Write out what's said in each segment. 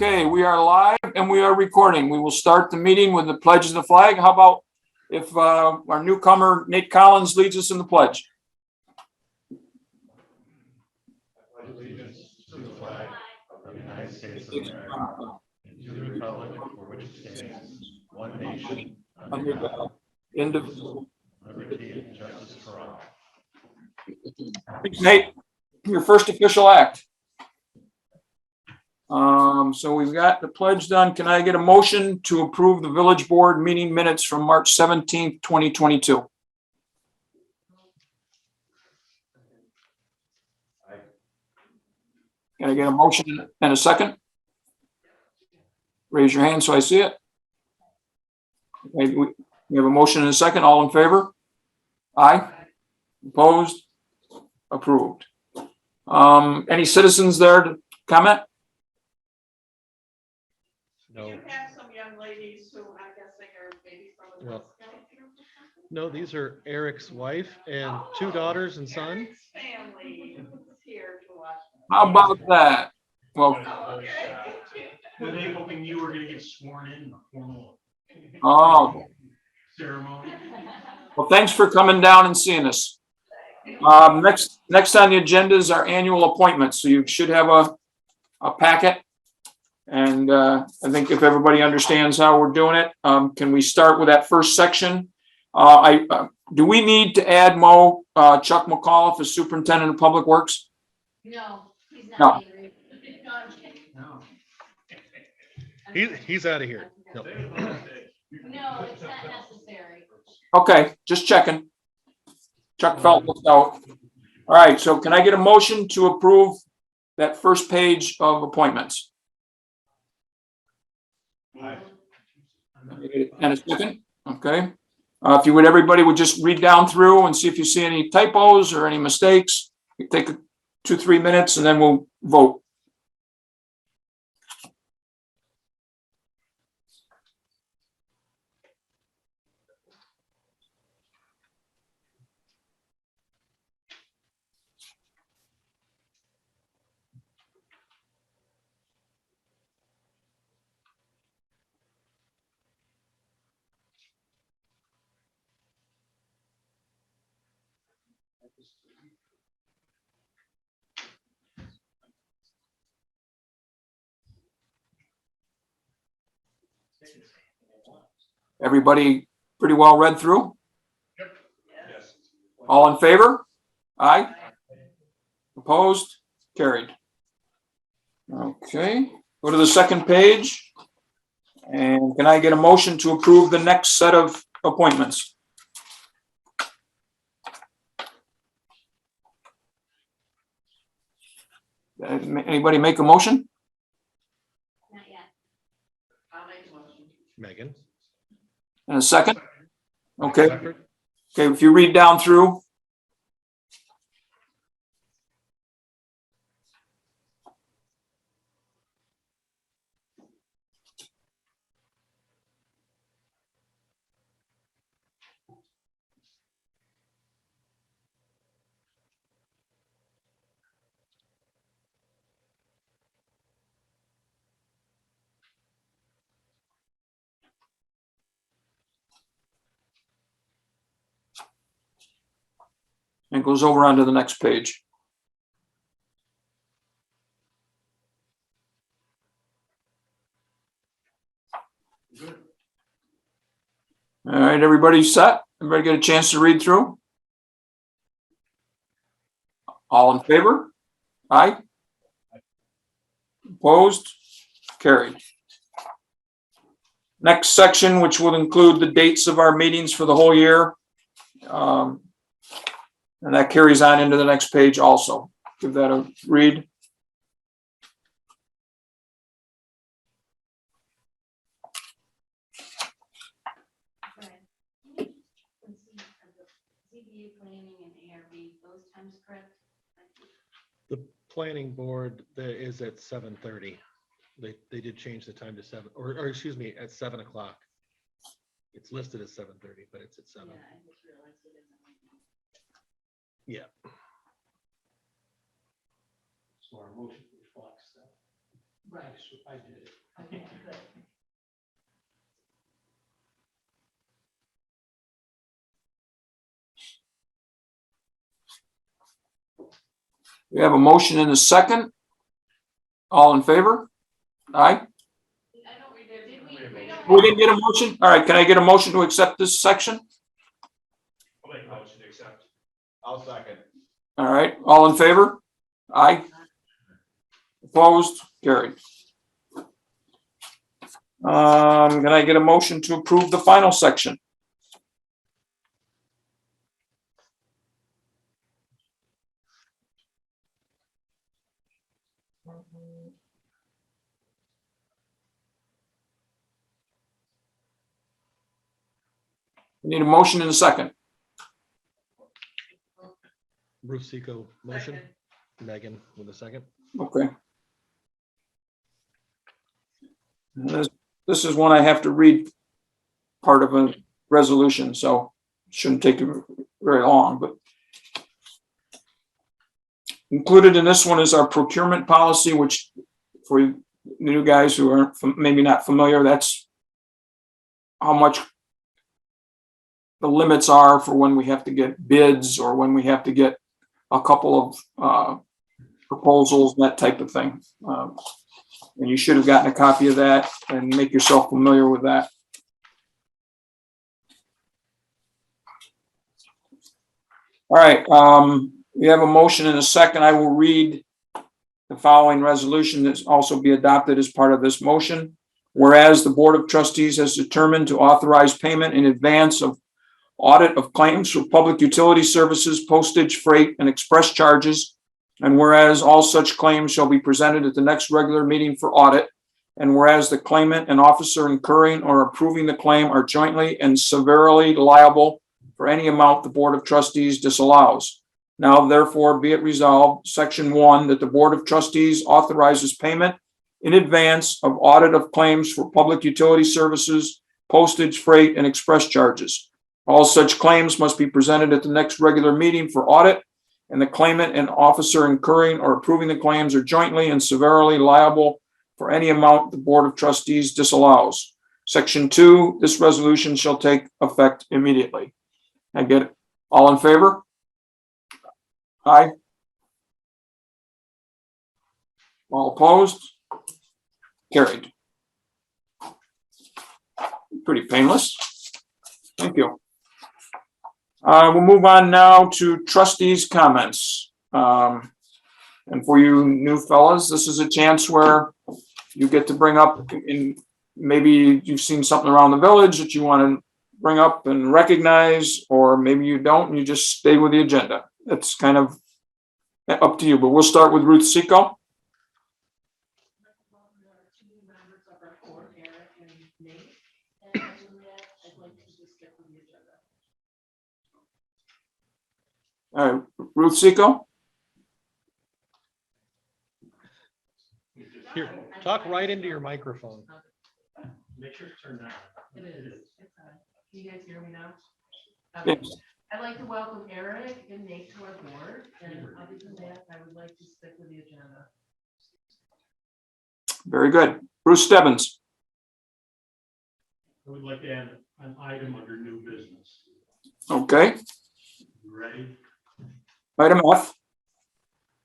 Okay, we are live and we are recording. We will start the meeting with the pledge of the flag. How about if our newcomer, Nate Collins, leads us in the pledge? I pledge allegiance to the flag of the United States of America and to the republic for which it stands, one nation, under God, Indivisible. liberty and justice for all. Thanks, Nate. Your first official act. So we've got the pledge done. Can I get a motion to approve the village board meeting minutes from March 17th, 2022? Can I get a motion and a second? Raise your hand so I see it. Okay, we have a motion and a second. All in favor? Aye. Opposed? Approved. Any citizens there to comment? No. You have some young ladies who I'm guessing are maybe from the Well, Girl Scouts group or something? No, these are Eric's wife and two daughters and son. Eric's family is here to watch. How about that? Well, Oh, okay. Were they hoping you were gonna get sworn in a formal oh, ceremony? well, thanks for coming down and seeing us. Next on the agenda is our annual appointments. So you should have a packet. And I think if everybody understands how we're doing it, can we start with that first section? Do we need to add Chuck McAuliffe as superintendent of public works? No, he's No. not. Angry. No. He's out of here. No. No, it's not necessary. Okay, just checking. Chuck felt left out. All right, so can I get a motion to approve that first page of appointments? And a second, okay. If you would, everybody would just read down through and see if you see any typos or any mistakes. You take 2-3 minutes and then we'll vote. Everybody pretty well read through? Yes. All in favor? Aye. Opposed? Carried. Okay, go to the second page. And can I get a motion to approve the next set of appointments? Anybody make a motion? Not yet. I'll make a motion. Megan. And a second? Okay, Clifford? okay, if you read down through. And goes over onto the next page. All right, everybody set? Everybody get a chance to read through? All in favor? Aye. Opposed? Carried. Next section, which will include the dates of our meetings for the whole year. And that carries on into the next page also. Give that a read. Right. ZBA planning and ARB, those times correct? The planning board is at 7:30. They did change the time to 7, or excuse me, at 7 o'clock. It's listed as 7:30, but it's at 7. Yeah, I just realized it isn't. Yeah. So our motion reflects that. Right. I did it. Okay, good. We have a motion and a second. All in favor? Aye. I don't, did we? We didn't get a motion? All right, can I get a motion to accept this section? I'll make a motion to accept. I'll second. All right, all in favor? Aye. Opposed? Carried. Can I get a motion to approve the final section? We need a motion in a second. Bruce Seco motion, Second. Megan with a second. Okay. This is one I have to read part of a resolution, so shouldn't take very long, but included in this one is our procurement policy, which for you new guys who aren't maybe not familiar, that's how much the limits are for when we have to get bids or when we have to get a couple of proposals, that type of thing. And you should have gotten a copy of that and make yourself familiar with that. All right, we have a motion and a second. I will read the following resolution that's also be adopted as part of this motion. Whereas the Board of Trustees has determined to authorize payment in advance of audit of claims for public utility services, postage, freight, and express charges. And whereas all such claims shall be presented at the next regular meeting for audit. And whereas the claimant and officer incurring or approving the claim are jointly and severally liable for any amount the Board of Trustees disallows. Now therefore be it resolved, Section 1, that the Board of Trustees authorizes payment in advance of audit of claims for public utility services, postage, freight, and express charges. All such claims must be presented at the next regular meeting for audit, and the claimant and officer incurring or approving the claims are jointly and severally liable for any amount the Board of Trustees disallows. Section 2, this resolution shall take effect immediately. I get it. All in favor? Aye. All opposed? Carried. Pretty painless. Thank you. We'll move on now to trustees' comments. And for you new fellas, this is a chance where you get to bring up, in maybe you've seen something around the village that you want to bring up and recognize, or maybe you don't and you just stay with the agenda. That's kind of up to you, but we'll start with Ruth Seco. Two members of our board, Eric and Nate, and I'd like to just stick with the agenda. All right, Ruth Seco. Here, talk right into your microphone. Make sure it's turned on. It is. It's on. Can you guys hear me now? Yes. Okay. I'd like to welcome Eric and Nate to our board, and other than that, I would like to stick with the agenda. Very good. Bruce Stebbins. I would like to add an item under new business. Okay. You ready? Item F.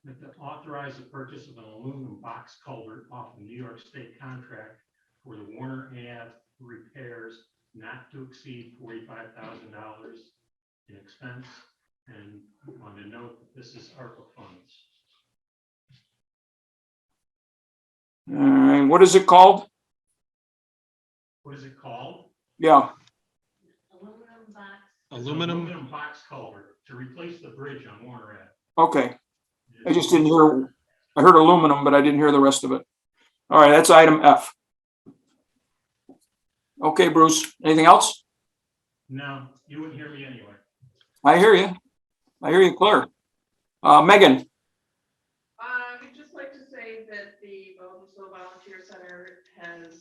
To authorize the purchase of an aluminum box culvert off the New York State contract for the Warner Ave repairs not to exceed $45,000 in expense. And I want to note that this is ARPA funds. All right, what is it called? What is it called? Yeah, Aluminum box. It's an Aluminum. box culvert to replace the bridge on Warner Ave. okay. I just didn't hear, I heard aluminum, but I didn't hear the rest of it. All right, that's item F. Okay, Bruce, anything else? No, you wouldn't hear me anyway. I hear you. I hear you clear. Megan. I'd just like to say that the Bville Volunteer Center has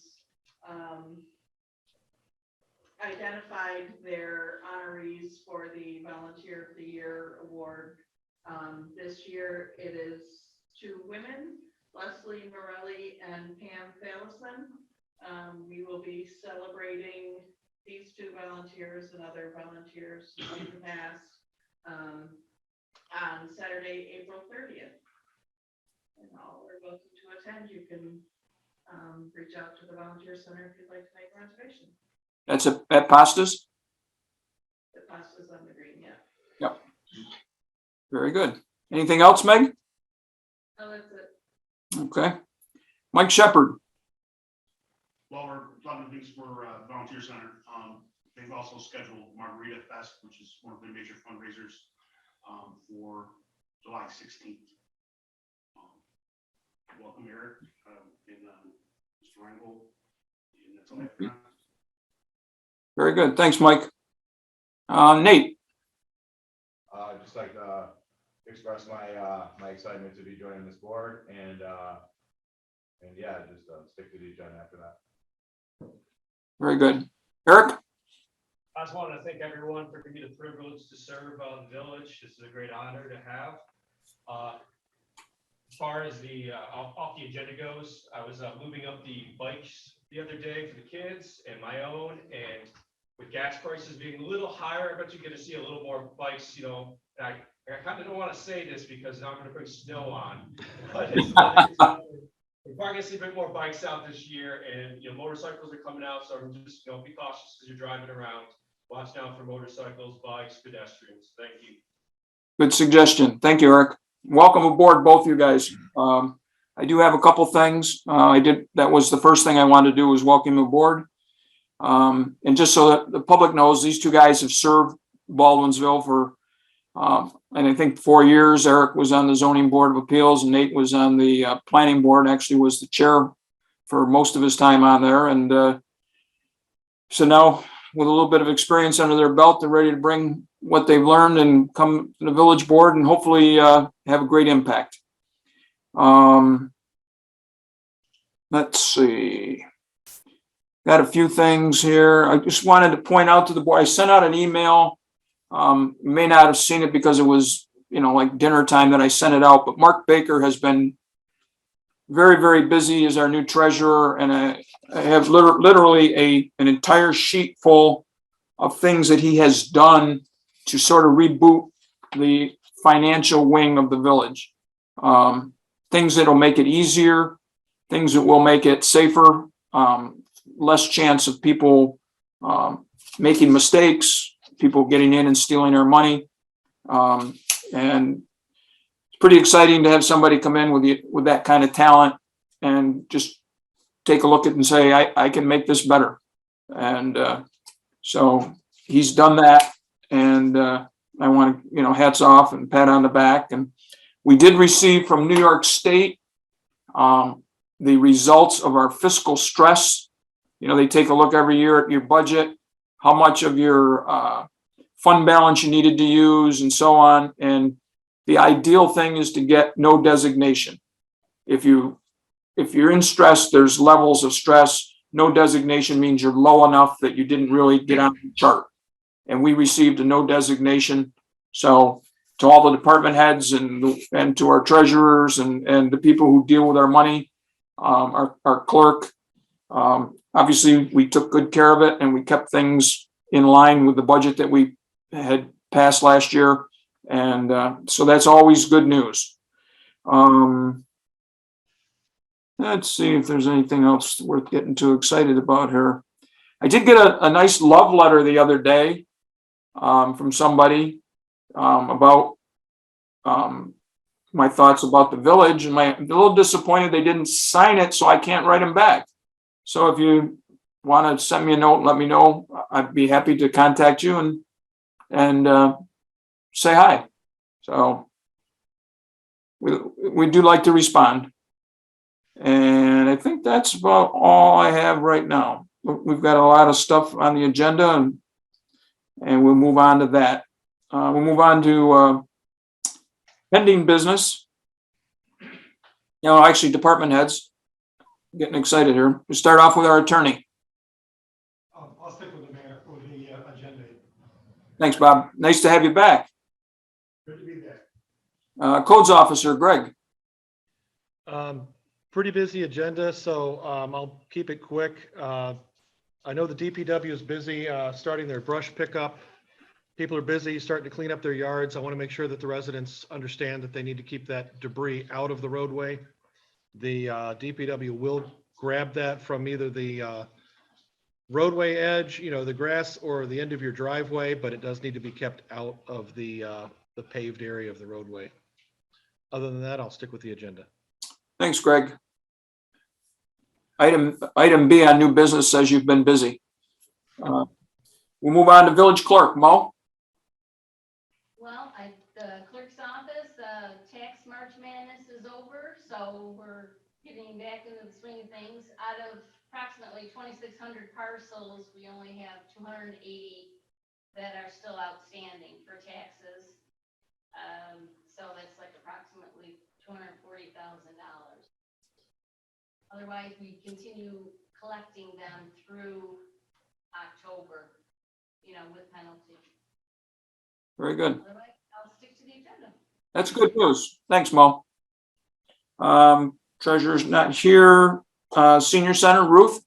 identified their honorees for the Volunteer of the Year award. This year it is 2 women. Leslie Morelli and Pam Fallison. We will be celebrating these two volunteers and other volunteers in the past on Saturday, April 30th. And all are welcome to attend. You can reach out to the volunteer center if you'd like to make a reservation. That's at Pastas? The pasta's on the green, yeah. Yep. Very good. Anything else, Meg? Oh, that's it. Okay. Mike Shepard. Well, we're loving things for Volunteer Center. They've also scheduled Margarita Fest, which is one of their major fundraisers for July 16th. Welcome, Eric, and Mr. Reingold. And that's all I have for now. Very good. Thanks, Mike. Nate. Just like express my excitement to be joining this board, and yeah, just stick to the agenda after that. Very good. Eric. I just wanted to thank everyone for giving me the privilege to serve the village. This is a great honor to have. As far as the off the agenda goes, I was moving up the bikes the other day for the kids and my own, and with gas prices being a little higher, I bet you're going to see a little more bikes. You know, I kind of don't want to say this because now I'm going to bring snow on, but we're probably going to see a bit more bikes out this year, and motorcycles are coming out, so just be cautious as you're driving around. Watch out for motorcycles, bikes, pedestrians. Thank you. Good suggestion. Thank you, Eric. Welcome aboard, both you guys. I do have a couple things. That was the first thing I wanted to do, was welcome you aboard. And just so that the public knows, these two guys have served Baldwinsville for, and I think 4 years. Eric was on the Zoning Board of Appeals, and Nate was on the Planning Board, actually was the chair for most of his time on there. And so now, with a little bit of experience under their belt, they're ready to bring what they've learned and come to the village board and hopefully have a great impact. Let's see. Got a few things here. I just wanted to point out to the board, I sent out an email. You may not have seen it because it was, like dinner time that I sent it out, but Mark Baker has been very, very busy as our new treasurer, and I have literally an entire sheet full of things that he has done to sort of reboot the financial wing of the village. Things that'll make it easier, things that will make it safer, less chance of people making mistakes, people getting in and stealing our money. And it's pretty exciting to have somebody come in with that kind of talent and just take a look at it and say, I can make this better. And so he's done that. And I want to, hats off and pat on the back. And we did receive from New York State the results of our fiscal stress. They take a look every year at your budget, how much of your fund balance you needed to use, and so on. And the ideal thing is to get no designation. If you're in stress, there's levels of stress. No designation means you're low enough that you didn't really get on the chart. And we received a no designation. So to all the department heads and to our treasurers and the people who deal with our money, our clerk, obviously we took good care of it and we kept things in line with the budget that we had passed last year. And so that's always good news. Let's see if there's anything else worth getting too excited about here. I did get a nice love letter the other day from somebody about my thoughts about the village, and I'm a little disappointed they didn't sign it, so I can't write them back. So if you want to send me a note and let me know, I'd be happy to contact you and say hi. So we do like to respond. And I think that's about all I have right now. We've got a lot of stuff on the agenda, and we'll move on to that. We'll move on to pending business. Actually, department heads. Getting excited here. We start off with our attorney. I'll stick with the mayor for the agenda. Thanks, Bob. Nice to have you back. Good to be there. Codes officer, Greg. Pretty busy agenda, so I'll keep it quick. I know the DPW is busy starting their brush pickup. People are busy starting to clean up their yards. I want to make sure that the residents understand that they need to keep that debris out of the roadway. The DPW will grab that from either the roadway edge, the grass, or the end of your driveway, but it does need to be kept out of the paved area of the roadway. Other than that, I'll stick with the agenda. Thanks, Greg. Item B on new business says you've been busy. We'll move on to village clerk. Mo? Well, the clerk's office, tax March Madness is over, so we're getting back into the swing of things. Out of approximately 2,600 parcels, we only have 280 that are still outstanding for taxes. So that's like approximately $240,000. Otherwise, we continue collecting them through October, with penalty. Very good. Otherwise, I'll stick to the agenda. That's good news. Thanks, Mo. Treasurer's not here. Senior Center, Ruth?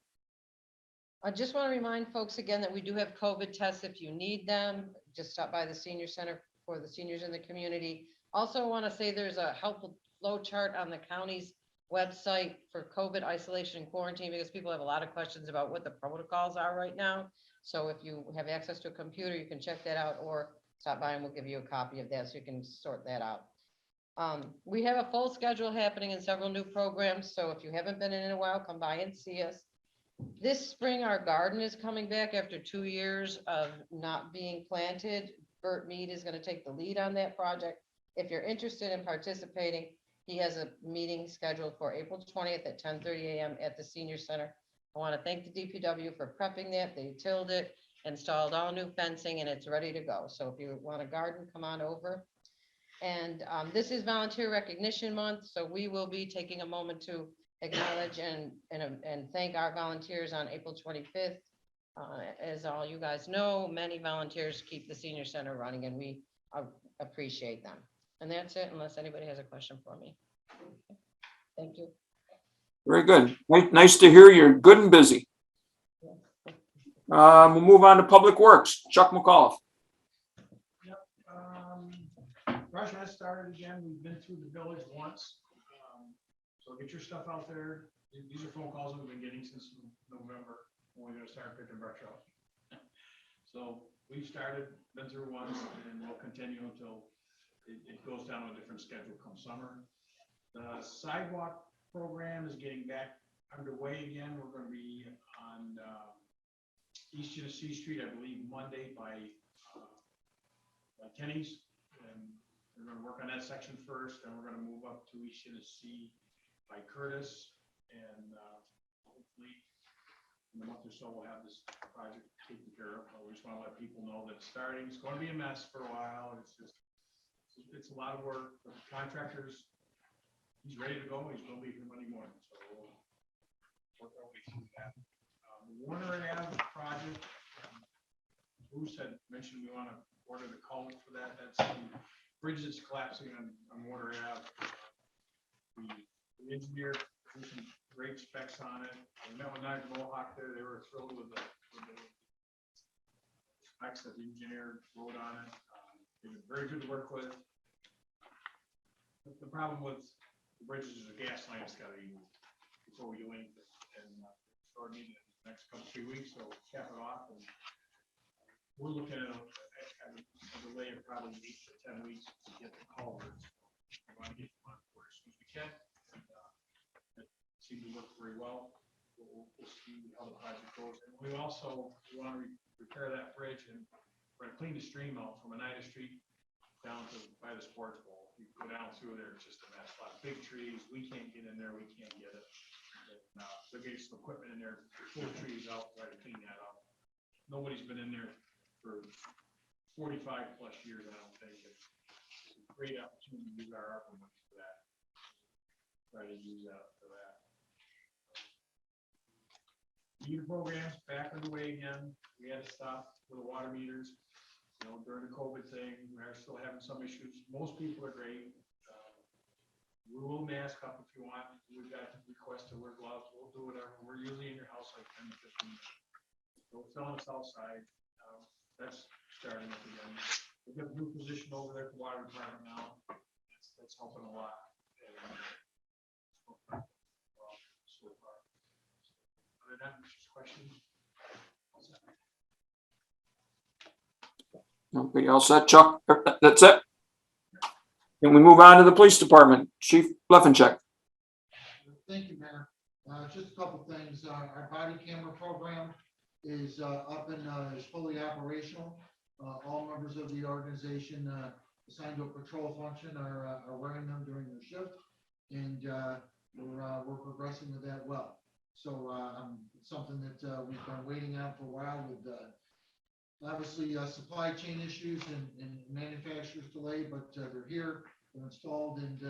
I just want to remind folks again that we do have COVID tests if you need them. Just stop by the senior center for the seniors in the community. Also, I want to say there's a helpful flow chart on the county's website for COVID isolation and quarantine, because people have a lot of questions about what the protocols are right now. So if you have access to a computer, you can check that out, or stop by and we'll give you a copy of that so you can sort that out. We have a full schedule happening in several new programs. So if you haven't been in a while, come by and see us. This spring, our garden is coming back after 2 years of not being planted. Bert Mead is going to take the lead on that project. If you're interested in participating, he has a meeting scheduled for April 20th at 10:30 a.m. at the senior center. I want to thank the DPW for prepping that. They tilled it, installed all new fencing, and it's ready to go. So if you want a garden, come on over. And this is Volunteer Recognition Month, so we will be taking a moment to acknowledge and thank our volunteers on April 25th. As all you guys know, many volunteers keep the senior center running, and we appreciate them. And that's it, unless anybody has a question for me. Thank you. Very good. Nice to hear you're good and busy. We'll move on to Public Works. Chuck McAuliffe. Brush has started again. We've been through the village once. So get your stuff out there. These are phone calls that we've been getting since November when we're gonna start picking brush up. So we've started, been through once, and we'll continue until it goes down to a different schedule come summer. The sidewalk program is getting back underway again. We're gonna be on East Genesee Street, I believe, Monday by Kenny's. And we're gonna work on that section first, then we're gonna move up to East Genesee by Curtis, and hopefully in a month or so we'll have this project taken care of. We just want to let people know that it's starting. It's going to be a mess for a while. It's a lot of work. But the contractors, he's ready to go. He's going to be here Monday morning, so we'll work our way through that. The Warner Ave project, Bruce had mentioned we want to order the culvert for that. That's the bridge that's collapsing on Warner Ave. The engineer did some great specs on it. We met with Niagara Mohawk there. They were thrilled with the specs that the engineer wrote on it. They were very good to work with. The problem with the bridges is the gas line has got to be moved before we do anything. And start needing it in the next couple, 3 weeks, so cap it off. And we're looking at a delay of probably 8 to 10 weeks to get the culvert. We want to get them on board as soon as we can. Seem to work very well. We'll see how the project goes. And we want to repair that bridge, and we're going to clean the stream out from Oneida Street down to by the sports bowl. You go down through there, it's just a mess. A lot of big trees. We can't get in there. We can't get it. They'll get some equipment in there, pull trees out, try to clean that up. Nobody's been in there for 45 plus years, I don't think. It's a great opportunity to use our ARPA money for that. Try to use that for that. Meter programs back underway again. We had to stop for the water meters, during the COVID thing. We are still having some issues. Most people are great. We'll mask up if you want. We've got requests to wear gloves. We'll do whatever. We're usually in your house like 10 to 15 minutes. So fill us outside. That's starting up again. We've got a new position over there at the water department now. That's helping a lot. So far. Other than that, Mr. Questions? Okay, all set, Chuck? That's it? Can we move on to the police department? Chief Leffencheck. Thank you, Mayor. Just a couple things. Our body camera program is up and is fully operational. All members of the organization assigned to a patrol function are wearing them during their shift, and we're progressing with that well. So it's something that we've been waiting on for a while with obviously supply chain issues and manufacturers delay, but they're here, they're installed, and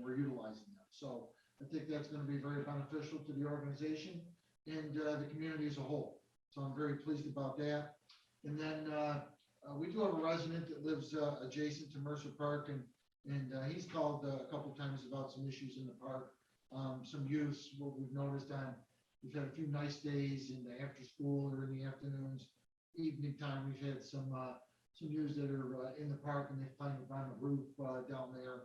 we're utilizing them. So I think that's going to be very beneficial to the organization and the community as a whole. So I'm very pleased about that. And then we do have a resident that lives adjacent to Mercer Park, and he's called a couple times about some issues in the park. Some use, what we've noticed we've had a few nice days in the after school or in the afternoons, evening time. We've had some use that are in the park, and they find it on the roof down there.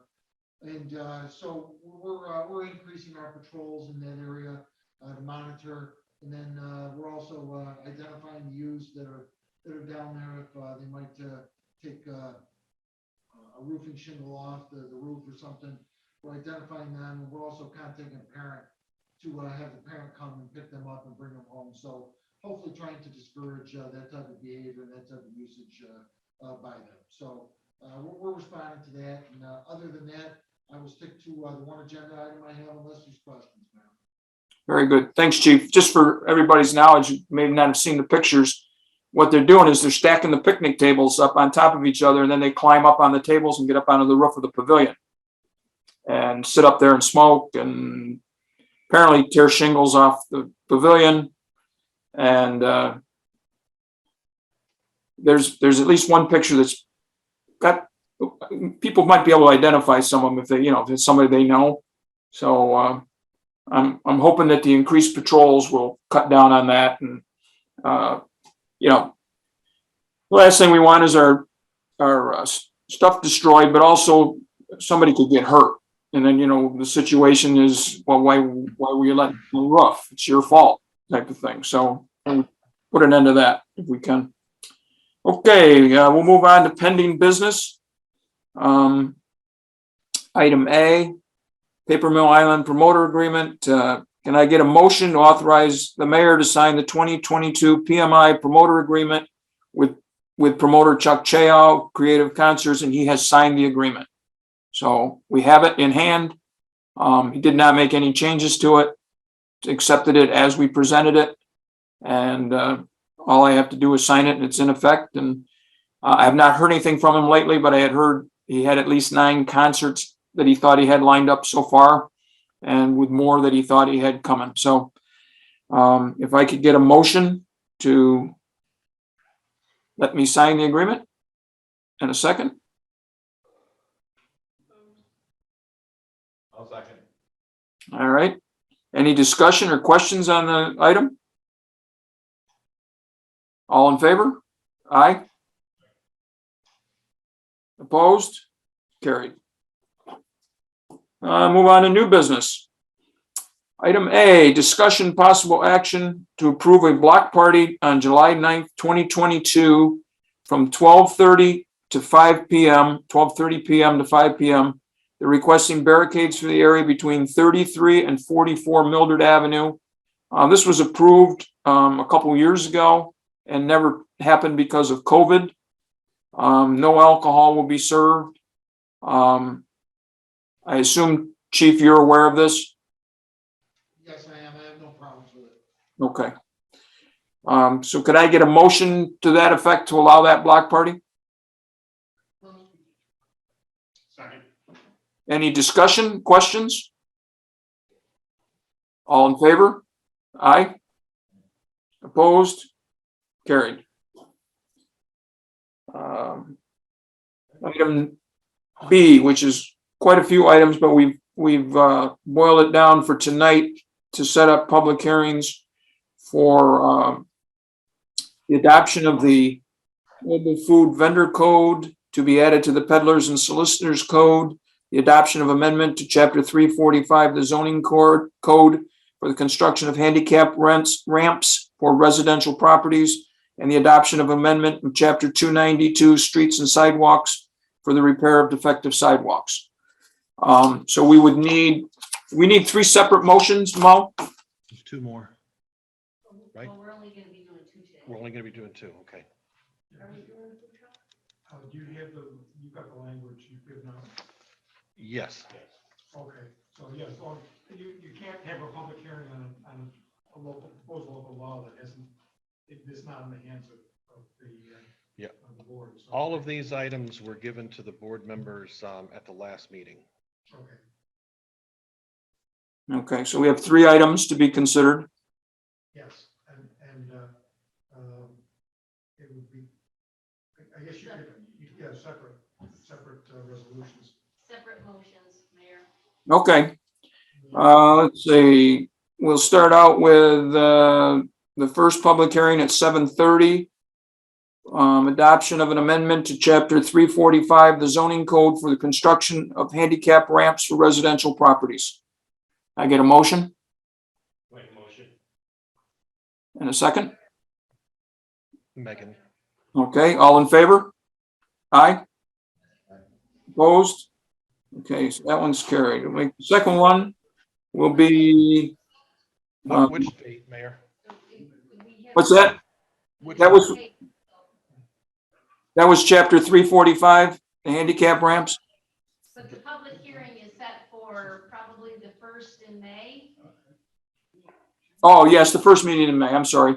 And so we're increasing our patrols in that area to monitor. And then we're also identifying the youths that are down there if they might take a roofing shingle off the roof or something. We're identifying them, and we're also contacting a parent to have the parent come and pick them up and bring them home. So hopefully trying to discourage that type of behavior and that type of usage by them. So we're responding to that. And other than that, I will stick to the one agenda item I have unless there's questions, ma'am. Very good. Thanks, Chief. Just for everybody's knowledge, you may not have seen the pictures. What they're doing is they're stacking the picnic tables up on top of each other, and then they climb up on the tables and get up onto the roof of the pavilion and sit up there and smoke and apparently tear shingles off the pavilion. And there's at least one picture that's got, people might be able to identify some of them if they, if it's somebody they know. So I'm hoping that the increased patrols will cut down on that. And the last thing we want is our stuff destroyed, but also somebody could get hurt. And then, the situation is, well, why were you letting the roof? It's your fault, type of thing. So put an end to that if we can. Okay, we'll move on to pending business. Item A, Paper Mill Island Promoter Agreement. Can I get a motion to authorize the mayor to sign the 2022 PMI Promoter Agreement with promoter Chuck Chao, Creative Concerts, and he has signed the agreement. So we have it in hand. He did not make any changes to it, accepted it as we presented it. And all I have to do is sign it and it's in effect. And I have not heard anything from him lately, but I had heard he had at least 9 concerts that he thought he had lined up so far, and with more that he thought he had coming. So if I could get a motion to let me sign the agreement in a second. I'll second. All right. Any discussion or questions on the item? All in favor? Aye. Opposed? Carried. Move on to new business. Item A, discussion possible action to approve a block party on July 9th, 2022 from 12:30 to 5 p.m., 12:30 p.m. to 5 p.m. They're requesting barricades for the area between 33 and 44 Mildred Avenue. This was approved a couple years ago and never happened because of COVID. No alcohol will be served. I assume, Chief, you're aware of this? Yes, I am. I have no problems with it. Okay. So could I get a motion to that effect to allow that block party? Second. Any discussion, questions? All in favor? Aye. Opposed? Carried. Item B, which is quite a few items, but we've boiled it down for tonight to set up public hearings for the adoption of the mobile food vendor code to be added to the peddlers and solicitors code, the adoption of amendment to chapter 345, the zoning code for the construction of handicap ramps for residential properties, and the adoption of amendment in chapter 292, streets and sidewalks for the repair of defective sidewalks. So we need 3 separate motions, Mo? There's 2 more. Right. Well, we're only gonna be doing 2 today. We're only gonna be doing 2, okay. Are we doing 2 today? Do you have you got the language you've given out? Yes. Okay, so yes, you can't have a public hearing on a local, proposed local law that is not in the hands of the, Yeah. of the board. So- All of these items were given to the board members at the last meeting. Okay. Okay, so we have 3 items to be considered. Yes, and it would be, I guess you could have separate resolutions. Separate motions, Mayor. Okay, let's see, we'll start out with the first public hearing at 7:30. Adoption of an amendment to chapter 345, the zoning code for the construction of handicap ramps for residential properties. I get a motion Wait, motion. and a second? Megan. Okay, all in favor? Aye? Opposed? Okay, so that one's carried. The second one will be, Which date, Mayor? So we have- what's that? Which That was, Okay, that was chapter 345, the handicap ramps. but the public hearing is set for probably the 1st in May. Oh, yes, the first meeting in May, I'm sorry.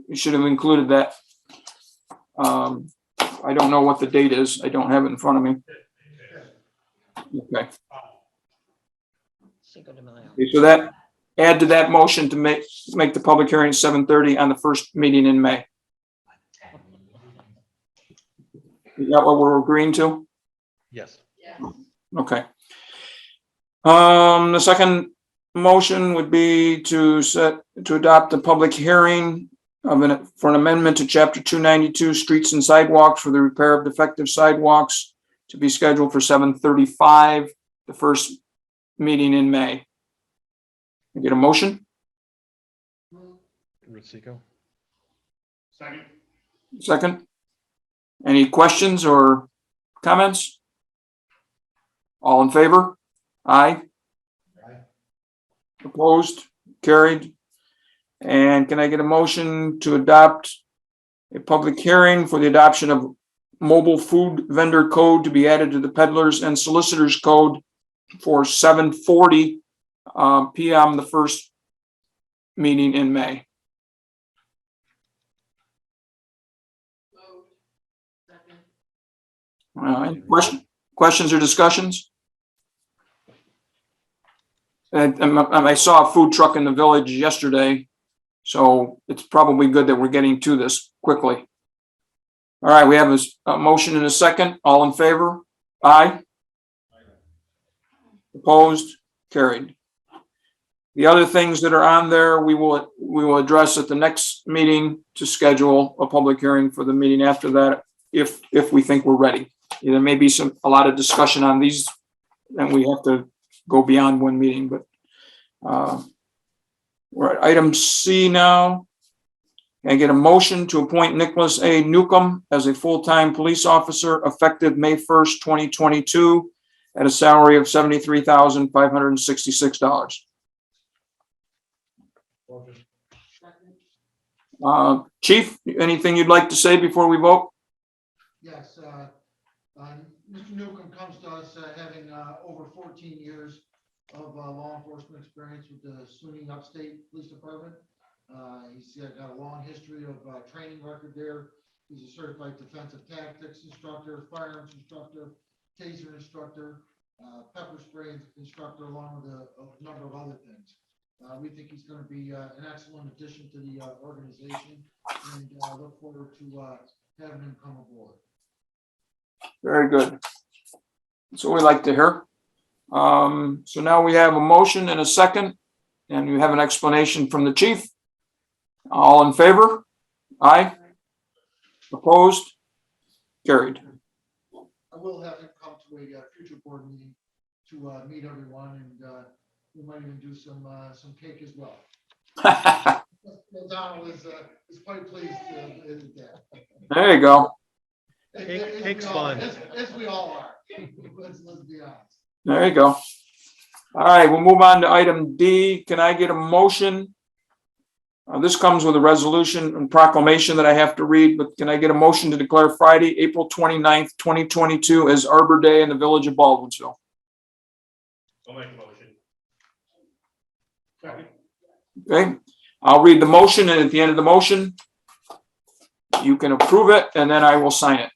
You should have included that. I don't know what the date is. I don't have it in front of me. Okay, Cinco de Mayo. okay, so that, add to that motion to make the public hearing 7:30 on the first meeting in May. Is that what we're agreeing to? Yes. Yes. Okay. The second motion would be to adopt a public hearing for an amendment to chapter 292, streets and sidewalks for the repair of defective sidewalks to be scheduled for 7:35, the first meeting in May. I get a motion? Ritzico. Second. Second? Any questions or comments? All in favor? Aye. Aye. Opposed? Carried. And can I get a motion to adopt a public hearing for the adoption of mobile food vendor code to be added to the peddlers and solicitors code for 7:40 PM, the first meeting in May? Moved. Second. Any questions or discussions? And I saw a food truck in the village yesterday, so it's probably good that we're getting to this quickly. All right, we have a motion and a second. All in favor? Aye. Opposed? Carried. The other things that are on there, we will address at the next meeting to schedule a public hearing for the meeting after that, if we think we're ready. There may be a lot of discussion on these, and we have to go beyond one meeting, but we're at item C now. Can I get a motion to appoint Nicholas A. Newcomb as a full-time police officer effective May 1st, 2022 at a salary of $73,566. Chief, anything you'd like to say before we vote? Yes, Mr. Newcomb comes to us having over 14 years of law enforcement experience with the SUNY Upstate Police Department. He's got a long history of training record there. He's a certified defensive tactics instructor, firearms instructor, taser instructor, pepper spray instructor, along with a number of other things. We think he's going to be an excellent addition to the organization, and look forward to having him come aboard. Very good. That's what we like to hear. So now we have a motion and a second, and you have an explanation from the chief. All in favor? Aye. Opposed? Carried. I will have him come to a future board meeting to meet everyone, and we might even do some cake as well. Donald is quite pleased with that. There you go. Cake's fun. As we all are. Let's be honest. There you go. All right, we'll move on to item D. Can I get a motion? This comes with a resolution and proclamation that I have to read, but can I get a motion to declare Friday, April 29th, 2022 as Arbor Day in the village of Baldwinsville? I'll make a motion. Second. Okay, I'll read the motion, and at the end of the motion, you can approve it, and then I will sign it.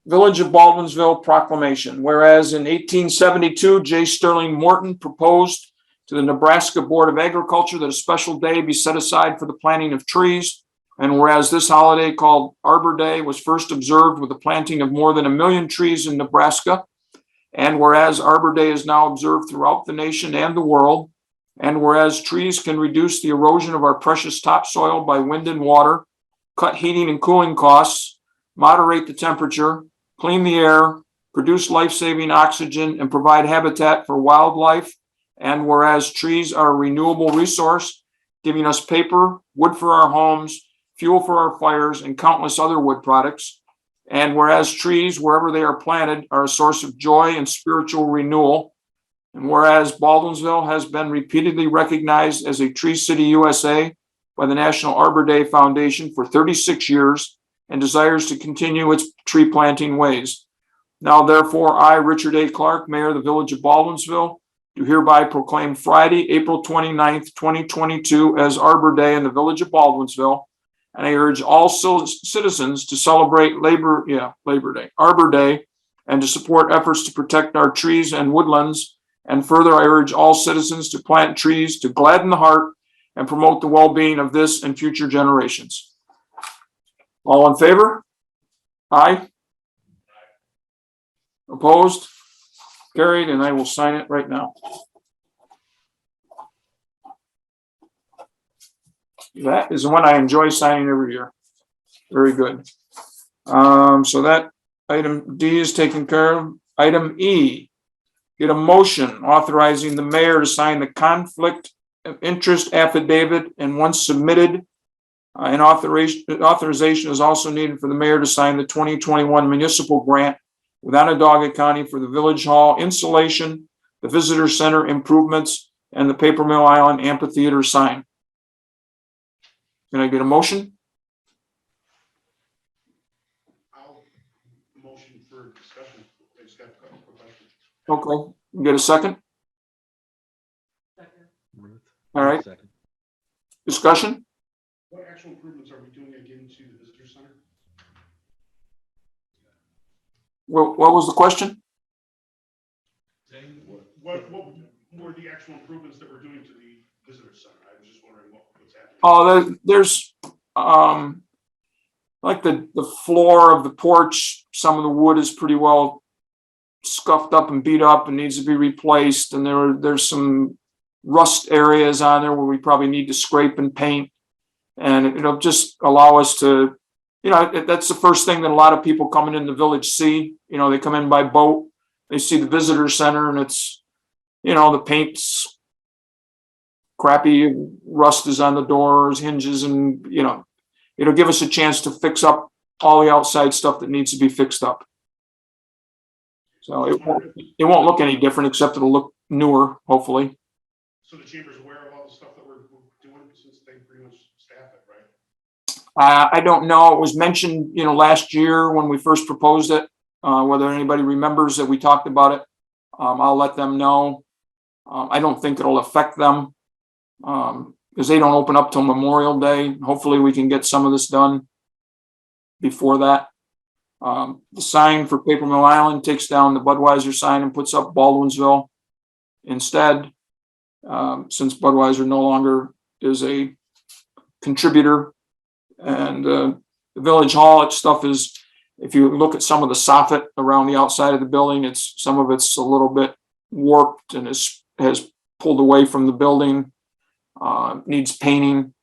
Village of Baldwinsville proclamation. Whereas in 1872, J. Sterling Morton proposed to the Nebraska Board of Agriculture that a special day be set aside for the planting of trees. And whereas this holiday called Arbor Day was first observed with the planting of more than 1 million trees in Nebraska. And whereas Arbor Day is now observed throughout the nation and the world. And whereas trees can reduce the erosion of our precious topsoil by wind and water, cut heating and cooling costs, moderate the temperature, clean the air, produce life-saving oxygen, and provide habitat for wildlife. And whereas trees are a renewable resource, giving us paper, wood for our homes, fuel for our fires, and countless other wood products. And whereas trees, wherever they are planted, are a source of joy and spiritual renewal. And whereas Baldwinsville has been repeatedly recognized as a Tree City USA by the National Arbor Day Foundation for 36 years and desires to continue its tree planting ways. Now, therefore, I, Richard A. Clark, Mayor of the Village of Baldwinsville, do hereby proclaim Friday, April 29th, 2022 as Arbor Day in the Village of Baldwinsville. And I urge all citizens to celebrate Arbor Day, and to support efforts to protect our trees and woodlands. And further, I urge all citizens to plant trees to gladden the heart and promote the well-being of this and future generations. All in favor? Aye. Opposed? Carried, and I will sign it right now. That is the one I enjoy signing every year. Very good. So that item D is taken care of. Item E, get a motion authorizing the mayor to sign the conflict of interest affidavit, and once submitted, an authorization is also needed for the mayor to sign the 2021 municipal grant with Onondaga County for the Village Hall insulation, the Visitor Center improvements, and the Paper Mill Island Amphitheater sign. Can I get a motion? I'll motion for discussion. I just got a couple of questions. Okay, get a second? Second. All right, Second. discussion? What actual improvements are we doing again to the visitor center? What was the question? What were the actual improvements that we're doing to the visitor center? I was just wondering what's happening. Oh, there's like the floor of the porch, some of the wood is pretty well scuffed up and beat up and needs to be replaced. And there's some rust areas on there where we probably need to scrape and paint. And it'll just allow us to, that's the first thing that a lot of people coming in the village see. They come in by boat, they see the visitor center, and it's, the paint's crappy, rust is on the doors, hinges, and, it'll give us a chance to fix up all the outside stuff that needs to be fixed up. So it won't look any different, except it'll look newer, hopefully. So the chamber's aware of all the stuff that we're doing since they pretty much staff it, right? I don't know. It was mentioned, last year when we first proposed it, whether anybody remembers that we talked about it. I'll let them know. I don't think it'll affect them because they don't open up till Memorial Day. Hopefully we can get some of this done before that. The sign for Paper Mill Island takes down the Budweiser sign and puts up Baldwinsville instead, since Budweiser no longer is a contributor. And the Village Hall, its stuff is If you look at some of the soffit around the outside of the building, some of it's a little bit warped and has pulled away from the building, needs painting,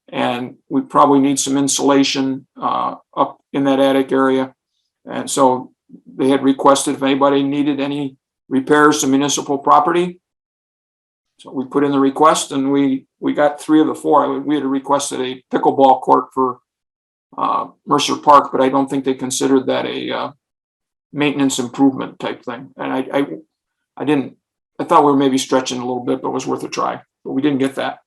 and we probably need some insulation up in that attic area. And so they had requested if anybody needed any repairs to municipal property. So we put in the request, and we got 3 of the 4. We had requested a pickleball court for Mercer Park, but I don't think they considered that a maintenance improvement type thing. And I thought we were maybe stretching a little bit, but it was worth a try, but we didn't get that.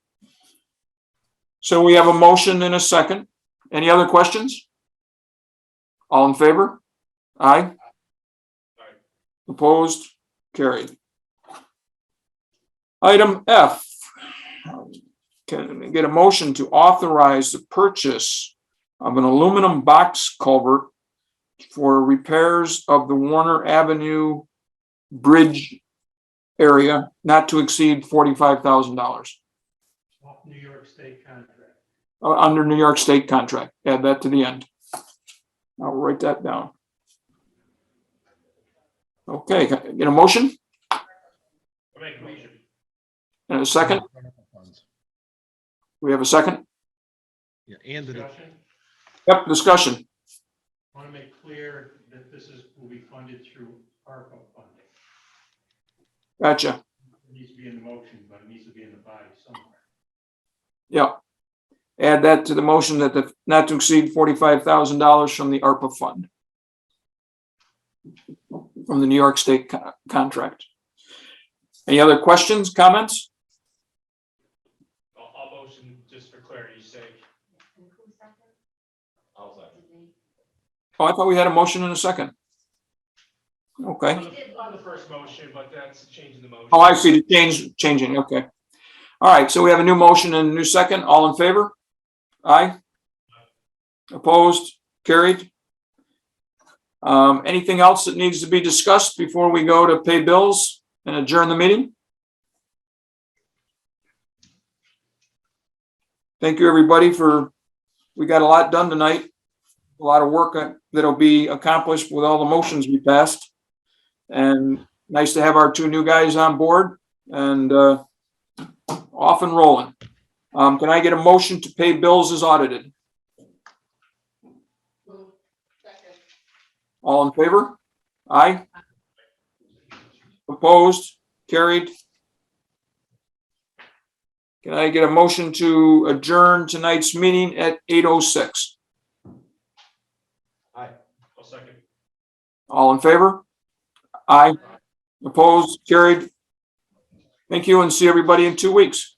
So we have a motion and a second. Any other questions? All in favor? Aye. Opposed? Carried. Item F. Can I get a motion to authorize the purchase of an aluminum box culvert for repairs of the Warner Avenue Bridge area not to exceed $45,000 Off New York State contract. under New York State contract. Add that to the end. I'll write that down. Okay, can I get a motion I make a motion. and a second? We have a second? Yeah, and the, Discussion. Yep, discussion. Want to make clear that this will be funded through ARPA funding. Gotcha. It needs to be in the motion, but it needs to be in the body somewhere. Yep. Add that to the motion that the not to exceed $45,000 from the ARPA fund. From the New York State contract. Any other questions, comments? I'll motion just for clarity's sake. I'll second. Oh, I thought we had a motion and a second. Okay. On the first motion, but that's changing the motion. Oh, I see the changing. Okay. All right. So we have a new motion and a new second. All in favor? Aye. Opposed? Carried. Anything else that needs to be discussed before we go to pay bills and adjourn the meeting? Thank you, everybody, we got a lot done tonight. A lot of work that'll be accomplished with all the motions we passed. And nice to have our 2 new guys on board and off and rolling. Can I get a motion to pay bills as audited? Second. All in favor? Aye. Opposed? Carried. Can I get a motion to adjourn tonight's meeting at 8:06? Aye. I'll second. All in favor? Aye. Opposed? Carried. Thank you, and see everybody in 2 weeks.